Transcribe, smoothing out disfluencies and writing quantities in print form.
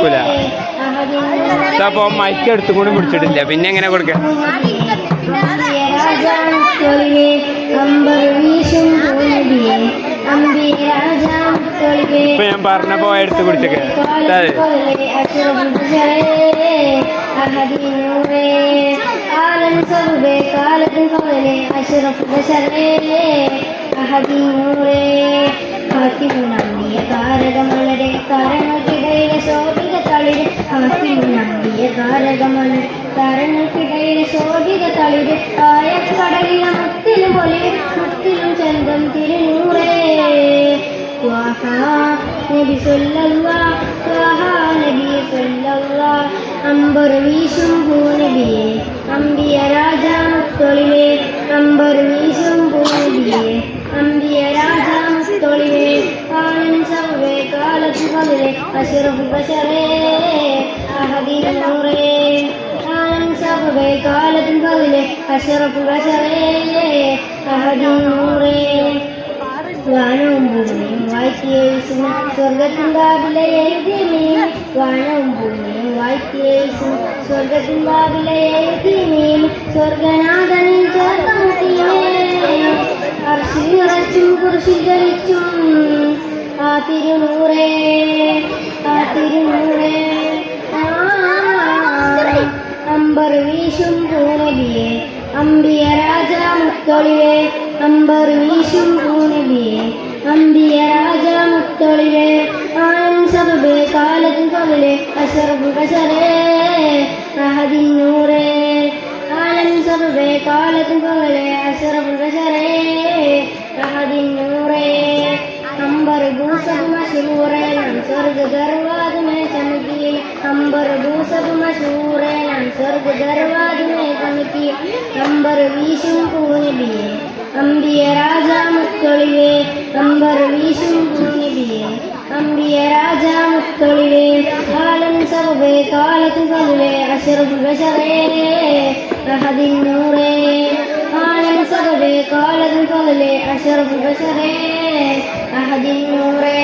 കൊടുക്കൂല. അപ്പൊ മൈക്ക് എടുത്തും കൂടി പിടിച്ചിട്ടില്ല, പിന്നെ എങ്ങനെ കൊടുക്ക? ഇപ്പൊ ഞാൻ പറഞ്ഞപ്പോ എടുത്ത് കുടിച്ചൊക്കെ താരകമലരെ താരങ്ങൾക്കിടയിലെ ശോഭിക തളിര് ഹാസ്യമുണങ്ങിയ താരകമല താരങ്ങൾക്കിടയിലെ ശോഭിക തളിര് ആയക്കടലിലെ മുത്തിലും പൊലി മുത്തിലും ചന്തം തിരുനൂറേ നബി സല്ലല്ലാഹ് നബി സല്ലല്ലാഹ് അമ്പർ വീശും പൂനബിയെ അമ്പിയ രാജാമുത്തൊളിവേ അമ്പർ വീശും പൂനബിയെ അമ്പിയ രാജാമുത്തൊളിവേ കാലൻ സർവേ കാലത്ത് പതിരെ അഷ്റഫുൽ ബശറേ അഹദിൻ നൂറേ കാലൻ സർവേ കാലത്ത് പതിരെ അഷ്റഫുൽ ബശറേ അഹദിൻ നൂറേ വാനവും ഭൂമിയും വായിക്കേസും സ്വർഗത്തിൻ ബാബിലെ എഴുതിമീൻ വാനവും ഭൂമിയും വായിക്കേസും സ്വർഗത്തിൻ ബാബിലെ എഴുതിമീൻ സ്വർഗനാഥനിൽ ചേർത്തമുട്ടിയേ അർശിൽ നിറച്ചും കുരിശിൽ ധരിച്ചും ആ തിരുനൂറേ ആ തിരുനൂറേ അമ്പർ വീശും പൂനബിയെ അമ്പിയ രാജാമുത്തൊളിവേ അമ്പർ വീശും പൂനബിയെ അമ്പിയ രാജാമുത്തൊളിവേ ആനം സബബേ കാലത്തും പകലെ അഷ്റഫുൽ ബശറേ അഹദിൻ നൂറേ ആനം സബബേ കാലത്തും പകലെ അഷ്റഫുൽ ബശറേ അഹദിൻ നൂറേ അമ്പർ ഭൂസബ് മശൂറേ നാം സ്വർഗ ദർവാദ് മേ ചമക്കി അമ്പർ ഭൂസബ് മശൂറേ നാം സ്വർഗ ദർവാദ് മേ ചമക്കി അമ്പർ വീശും പൂനബിയെ അമ്പിയ രാജാമുത്തൊളിവേ അമ്പർ വീശും പൂനബിയെ അമ്പിയ രാജാമുത്തൊളിവേ കാലൻ സർവേ കാലത്ത് പതിലെ അഷ്റഫുൽ ബശറേ അഹദിൻ നൂറേ കാലൻ സർവേ കാലത്ത് പതിലെ അഷ്റഫുൽ ബശറേ അഹദിൻ നൂറേ.